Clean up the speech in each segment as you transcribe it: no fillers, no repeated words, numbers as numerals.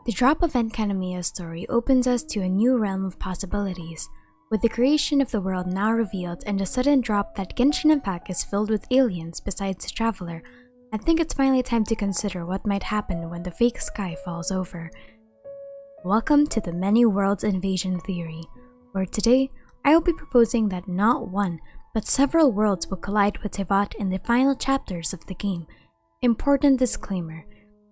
The drop of Enkanamiya's story opens us to a new realm of possibilities, with the creation of the world now revealed and the sudden drop that Genshin Impact is filled with aliens besides the Traveler. I think it's finally time to consider what might happen when the fake sky falls over. Welcome to the Many Worlds Invasion Theory, where today I will be proposing that not one, but several worlds will collide with Teyvat in the final chapters of the game. Important disclaimer,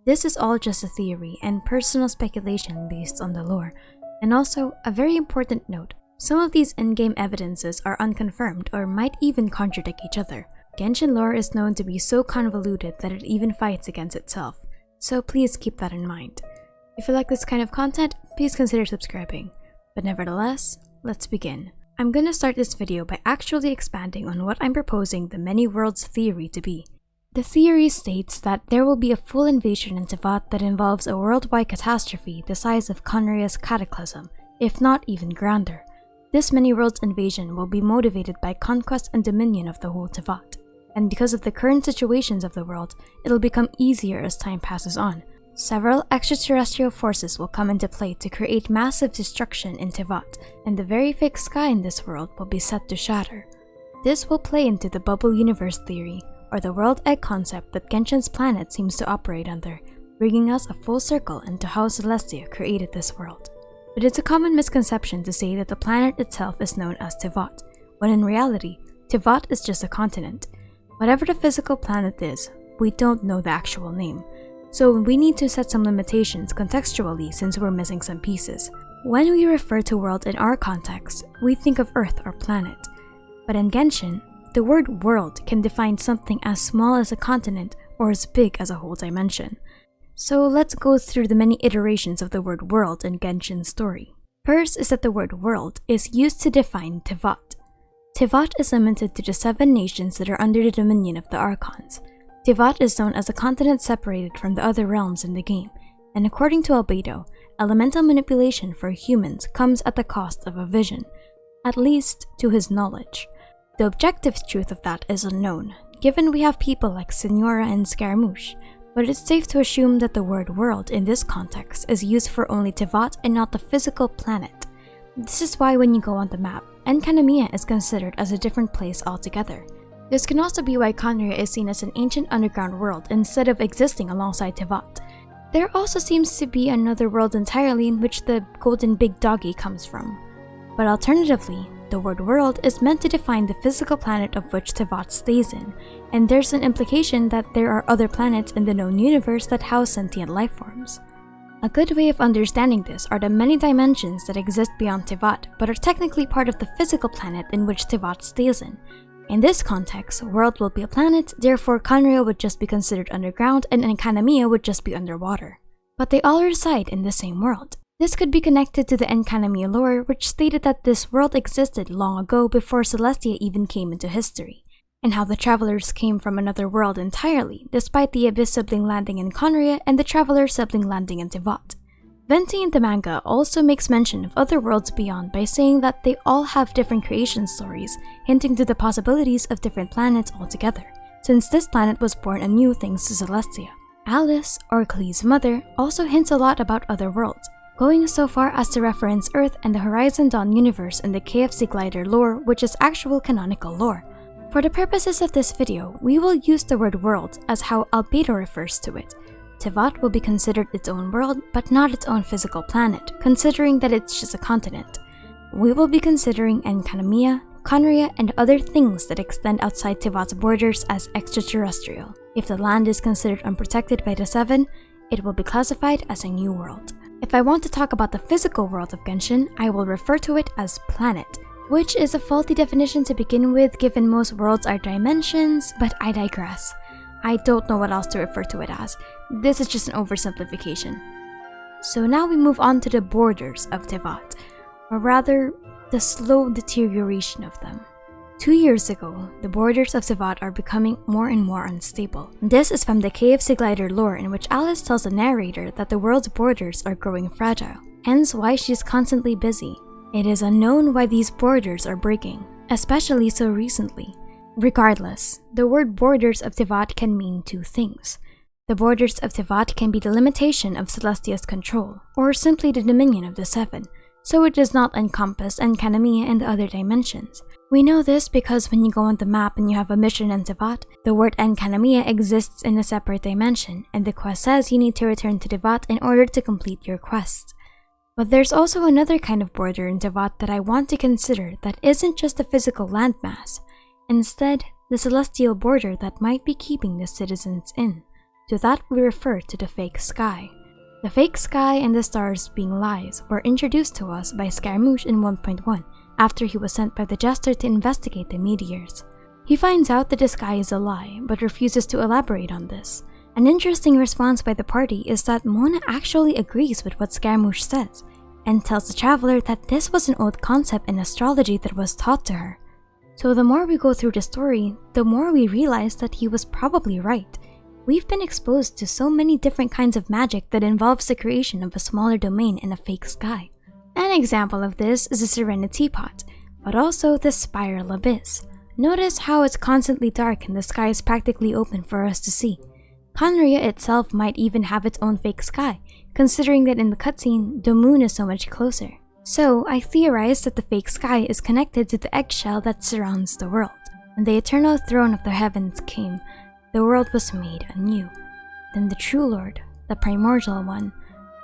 this is all just a theory and personal speculation based on the lore. And also, a very important note, some of these in-game evidences are unconfirmed or might even contradict each other. Genshin lore is known to be so convoluted that it even fights against itself, so please keep that in mind. If you like this kind of content, please consider subscribing. But nevertheless, let's begin. I'm gonna start this video by actually expanding on what I'm proposing the Many Worlds theory to be. The theory states that there will be a full invasion in Teyvat that involves a worldwide catastrophe the size of Conria's cataclysm, if not even grander. This Many Worlds invasion will be motivated by conquest and dominion of the whole Teyvat, and because of the current situations of the world, it'll become easier as time passes on. Several extraterrestrial forces will come into play to create massive destruction in Teyvat, and the very fake sky in this world will be set to shatter. This will play into the bubble universe theory, or the world egg concept that Genshin's planet seems to operate under, bringing us a full circle into how Celestia created this world. But it's a common misconception to say that the planet itself is known as Teyvat, when in reality, Teyvat is just a continent. Whatever the physical planet is, we don't know the actual name, so we need to set some limitations contextually since we're missing some pieces. When we refer to world in our context, we think of Earth or planet, but in Genshin, the word world can define something as small as a continent or as big as a whole dimension. So let's go through the many iterations of the word world in Genshin's story. First is that the word world is used to define Teyvat. Teyvat is limited to the 7 nations that are under the dominion of the Archons. Teyvat is known as a continent separated from the other realms in the game, and according to ALBEDO, elemental manipulation for humans comes at the cost of a vision, at least to his knowledge. The objective truth of that is unknown, given we have people like Senora and Scaramouche, but it's safe to assume that the word world in this context is used for only Teyvat and not the physical planet. This is why when you go on the map, Enkanamiya is considered as a different place altogether. This can also be why Conria is seen as an ancient underground world instead of existing alongside Teyvat. There also seems to be another world entirely in which the golden big doggy comes from. But alternatively, the word world is meant to define the physical planet of which Teyvat stays in, and there's an implication that there are other planets in the known universe that house sentient lifeforms. A good way of understanding this are the many dimensions that exist beyond Teyvat but are technically part of the physical planet in which Teyvat stays in. In this context, world will be a planet, therefore Conria would just be considered underground and Enkanamiya would just be underwater. But they all reside in the same world. This could be connected to the Enkanamiya lore, which stated that this world existed long ago before Celestia even came into history, and how the Travelers came from another world entirely, despite the Abyss sibling landing in Conria and the Traveler sibling landing in Teyvat. Venti in the manga also makes mention of other worlds beyond by saying that they all have different creation stories, hinting to the possibilities of different planets altogether, since this planet was born anew thanks to Celestia. Alice, or Klee's mother, also hints a lot about other worlds, going so far as to reference Earth and the Horizon Dawn universe in the KFC Glider lore, which is actual canonical lore. For the purposes of this video, we will use the word world as how ALBEDO refers to it. Teyvat will be considered its own world, but not its own physical planet, considering that it's just a continent. We will be considering Enkanamiya, Conria, and other things that extend outside Teyvat's borders as extraterrestrial. If the land is considered unprotected by the 7, it will be classified as a new world. If I want to talk about the physical world of Genshin, I will refer to it as planet, which is a faulty definition to begin with given most worlds are dimensions, but I digress. I don't know what else to refer to it as. This is just an oversimplification. So now we move on to the borders of Teyvat, or rather, the slow deterioration of them. 2 years ago, the borders of Teyvat are becoming more and more unstable. This is from the KFC Glider lore in which Alice tells the narrator that the world's borders are growing fragile, hence why she's constantly busy. It is unknown why these borders are breaking, especially so recently. Regardless, the word borders of Teyvat can mean 2 things. The borders of Tevat can be the limitation of Celestia's control, or simply the dominion of the Seven, so it does not encompass Enkanomiya and the other dimensions. We know this because when you go on the map and you have a mission in Tevat, the word Enkanomiya exists in a separate dimension, and the quest says you need to return to Tevat in order to complete your quest. But there's also another kind of border in Tevat that I want to consider that isn't just a physical landmass, instead, the celestial border that might be keeping the citizens in. To that we refer to the fake sky. The fake sky and the stars being lies were introduced to us by Scaramouche in 1.1 after he was sent by the Jester to investigate the meteors. He finds out that the sky is a lie but refuses to elaborate on this. An interesting response by the party is that Mona actually agrees with what Scaramouche says and tells the traveler that this was an old concept in astrology that was taught to her. So the more we go through the story, the more we realize that he was probably right. We've been exposed to so many different kinds of magic that involves the creation of a smaller domain in a fake sky. An example of this is the Serenity Pot, but also the Spiral Abyss. Notice how it's constantly dark and the sky is practically open for us to see. Conria itself might even have its own fake sky, considering that in the cutscene, the moon is so much closer. So I theorize that the fake sky is connected to the eggshell that surrounds the world. When the eternal throne of the heavens came, the world was made anew. Then the true Lord, the primordial one,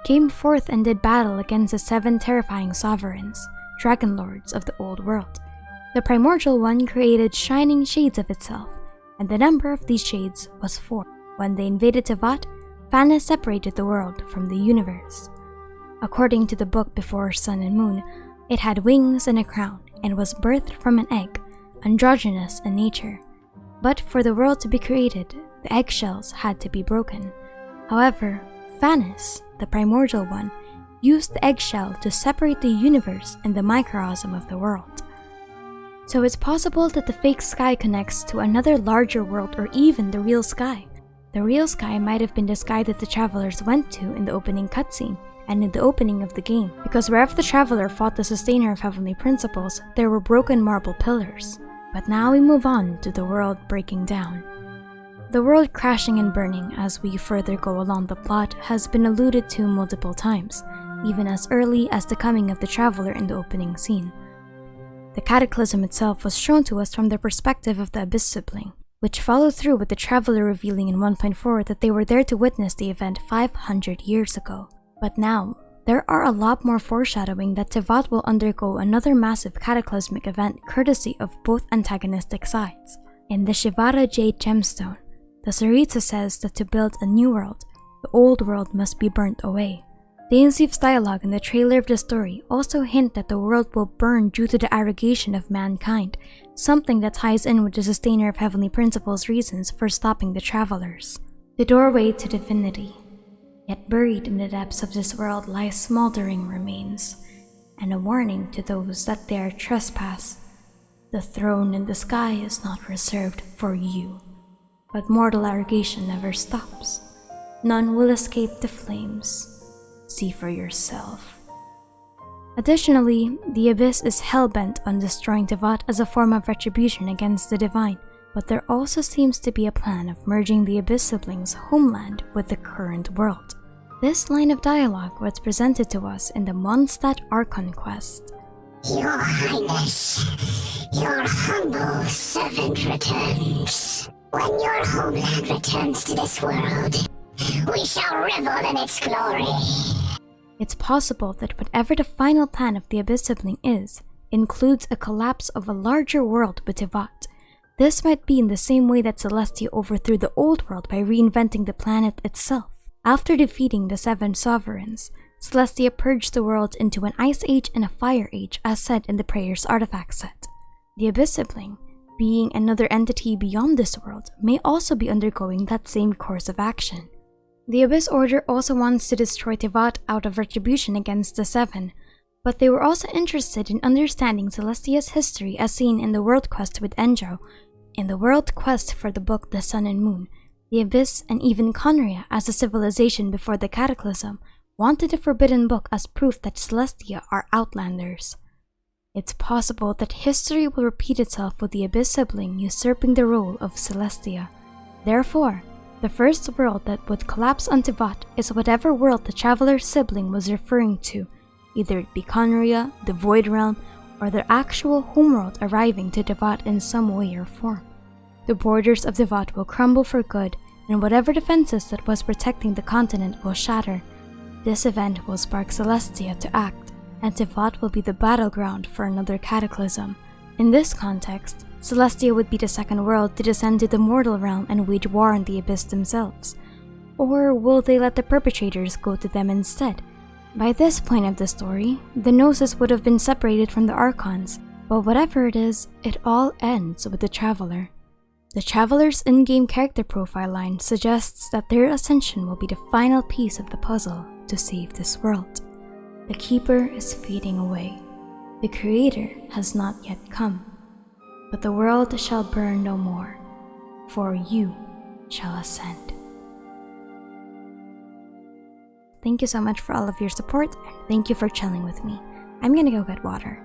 came forth and did battle against the 7 terrifying sovereigns, dragon lords of the old world. The primordial one created shining shades of itself, and the number of these shades was 4. When they invaded Tevat, Fanas separated the world from the universe. According to the book Before Sun and Moon, it had wings and a crown and was birthed from an egg, androgynous in nature. But for the world to be created, the eggshells had to be broken. However, Fanas, the primordial one, used the eggshell to separate the universe and the microcosm of the world. So it's possible that the fake sky connects to another larger world or even the real sky. The real sky might have been the sky that the travelers went to in the opening cutscene and in the opening of the game, because wherever the traveler fought the sustainer of heavenly principles, there were broken marble pillars. But now we move on to the world breaking down. The world crashing and burning as we further go along the plot has been alluded to multiple times, even as early as the coming of the traveler in the opening scene. The cataclysm itself was shown to us from the perspective of the Abyss sibling, which followed through with the traveler revealing in 1.4 that they were there to witness the event 500 years ago. But now, there are a lot more foreshadowing that Tevat will undergo another massive cataclysmic event courtesy of both antagonistic sides. In the Shivara Jade Gemstone, the Tsaritsa says that to build a new world, the old world must be burnt away. Dainsleif's dialogue in the trailer of the story also hint that the world will burn due to the arrogation of mankind, something that ties in with the Sustainer of Heavenly Principles' reasons for stopping the travelers. The doorway to divinity. Yet buried in the depths of this world lies smoldering remains, and a warning to those that dare trespass. The throne in the sky is not reserved for you, but mortal arrogation never stops. None will escape the flames. See for yourself. Additionally, the Abyss is hell-bent on destroying Tevat as a form of retribution against the Divine, but there also seems to be a plan of merging the Abyss siblings' homeland with the current world. This line of dialogue was presented to us in the Mondstadt Archon quest. Your Highness, your humble servant returns. When your homeland returns to this world, we shall revel in its glory. It's possible that whatever the final plan of the Abyss sibling is, includes a collapse of a larger world with Tevat. This might be in the same way that Celestia overthrew the old world by reinventing the planet itself. After defeating the 7 sovereigns, Celestia purged the world into an ice age and a fire age as said in the Prayer's artifact set. The Abyss sibling, being another entity beyond this world, may also be undergoing that same course of action. The Abyss Order also wants to destroy Tevat out of retribution against the 7, but they were also interested in understanding Celestia's history as seen in the World Quest with Enjo. In the World Quest for the book The Sun and Moon, the Abyss and even Conria as a civilization before the Cataclysm wanted the Forbidden Book as proof that Celestia are Outlanders. It's possible that history will repeat itself with the Abyss sibling usurping the role of Celestia. Therefore, The first world that would collapse on Tivat is whatever world the traveler's sibling was referring to, either it be Conria, the Void Realm, or their actual homeworld arriving to Tivat in some way or form. The borders of Tivat will crumble for good, and whatever defenses that was protecting the continent will shatter. This event will spark Celestia to act, and Tivat will be the battleground for another cataclysm. In this context, Celestia would be the second world to descend to the mortal realm and wage war on the Abyss themselves. Or will they let the perpetrators go to them instead? By this point of the story, the Gnosis would have been separated from the Archons, but whatever it is, it all ends with the Traveler. The Traveler's in-game character profile line suggests that their ascension will be the final piece of the puzzle to save this world. The Keeper is fading away. The Creator has not yet come. But the world shall burn no more, for you shall ascend. Thank you so much for all of your support, and thank you for chilling with me. I'm gonna go get water.